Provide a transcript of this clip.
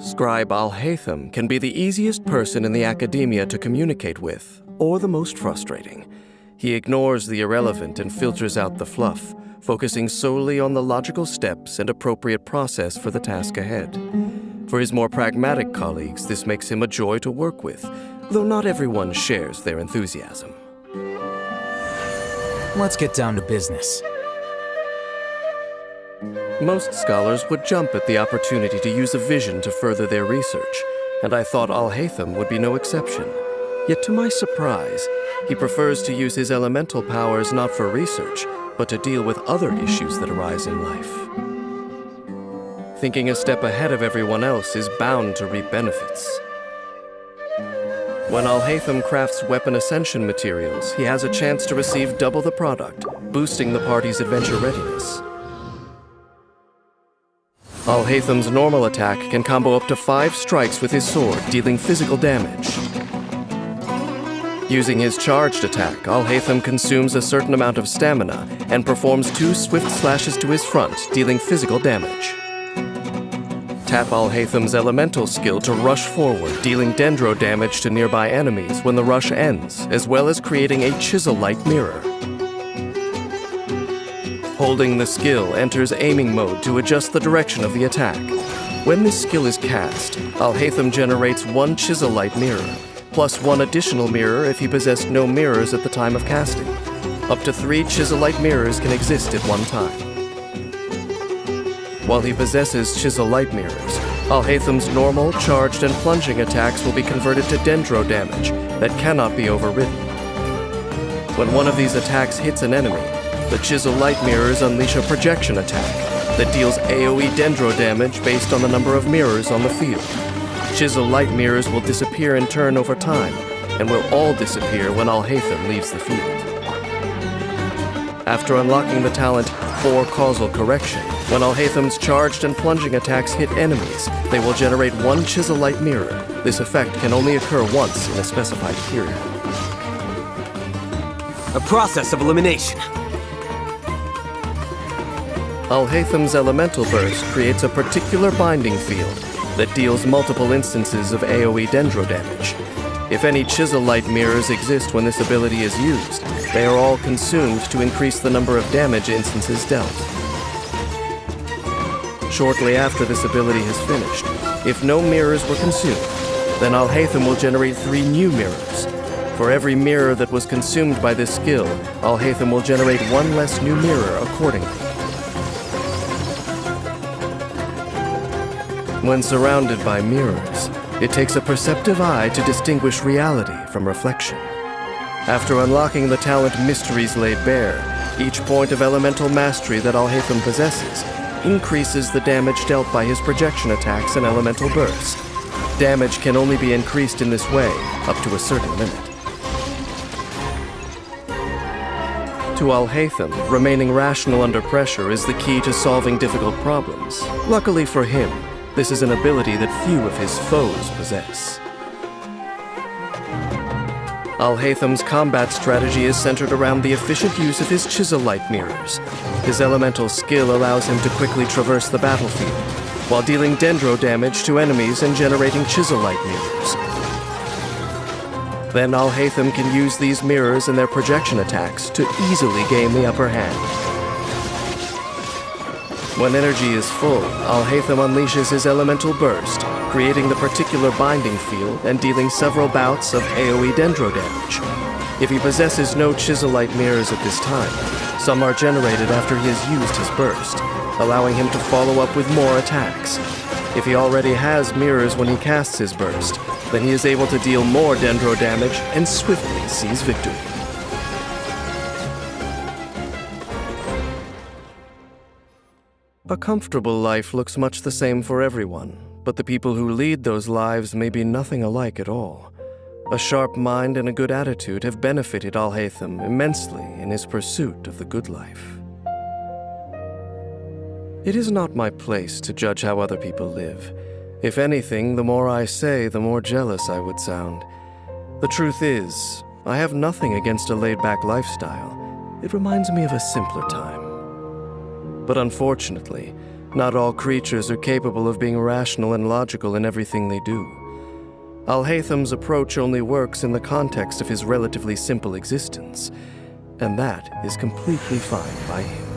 Scribe Alhaitham can be the easiest person in the academia to communicate with, or the most frustrating. He ignores the irrelevant and filters out the fluff, focusing solely on the logical steps and appropriate process for the task ahead. For his more pragmatic colleagues, this makes him a joy to work with, though not everyone shares their enthusiasm. Let's get down to business. Most scholars would jump at the opportunity to use a vision to further their research, and I thought Alhaitham would be no exception. Yet to my surprise, he prefers to use his elemental powers not for research, but to deal with other issues that arise in life. Thinking a step ahead of everyone else is bound to reap benefits. When Alhaitham crafts weapon ascension materials, he has a chance to receive double the product, boosting the party's adventure readiness. Alhaitham's normal attack can combo up to 5 strikes with his sword, dealing physical damage. Using his charged attack, Alhaitham consumes a certain amount of stamina and performs 2 swift slashes to his front, dealing physical damage. Tap Alhaitham's elemental skill to rush forward, dealing dendro damage to nearby enemies when the rush ends, as well as creating a chisel-like mirror. Holding the skill enters aiming mode to adjust the direction of the attack. When this skill is cast, Alhaitham generates 1 chisel-like mirror, plus 1 additional mirror if he possessed no mirrors at the time of casting. Up to 3 chisel-like mirrors can exist at one time. While he possesses chisel-like mirrors, Alhaitham's normal, charged, and plunging attacks will be converted to dendro damage that cannot be overridden. When one of these attacks hits an enemy, the chisel light mirrors unleash a projection attack that deals AoE dendro damage based on the number of mirrors on the field. Chisel light mirrors will disappear in turn over time, and will all disappear when Alhaitham leaves the field. After unlocking the talent For Causal Correction, when Alhaitham's charged and plunging attacks hit enemies, they will generate 1 chisel light mirror. This effect can only occur once in a specified period. A process of elimination. Alhaitham's elemental burst creates a particular binding field that deals multiple instances of AoE dendro damage. If any chisel light mirrors exist when this ability is used, they are all consumed to increase the number of damage instances dealt. Shortly after this ability has finished, if no mirrors were consumed, then Alhaitham will generate 3 new mirrors. For every mirror that was consumed by this skill, Alhaitham will generate 1 less new mirror accordingly. When surrounded by mirrors, it takes a perceptive eye to distinguish reality from reflection. After unlocking the talent Mysteries Laid Bare, each point of elemental mastery that Alhaitham possesses increases the damage dealt by his projection attacks and elemental bursts. Damage can only be increased in this way up to a certain limit. To Alhaitham, remaining rational under pressure is the key to solving difficult problems. Luckily for him, this is an ability that few of his foes possess. Alhaitham's combat strategy is centered around the efficient use of his chisel light mirrors. His elemental skill allows him to quickly traverse the battlefield, while dealing dendro damage to enemies and generating chisel light mirrors. Then Alhaitham can use these mirrors and their projection attacks to easily gain the upper hand. When energy is full, Alhaitham unleashes his elemental burst, creating the particular binding field and dealing several bouts of AoE dendro damage. If he possesses no chisel light mirrors at this time, some are generated after he has used his burst, allowing him to follow up with more attacks. If he already has mirrors when he casts his burst, then he is able to deal more dendro damage and swiftly seize victory. A comfortable life looks much the same for everyone, but the people who lead those lives may be nothing alike at all. A sharp mind and a good attitude have benefited Alhaitham immensely in his pursuit of the good life. It is not my place to judge how other people live. If anything, the more I say, the more jealous I would sound. The truth is, I have nothing against a laid-back lifestyle. It reminds me of a simpler time. But unfortunately, Not all creatures are capable of being rational and logical in everything they do. Alhaitham's approach only works in the context of his relatively simple existence, and that is completely fine by him.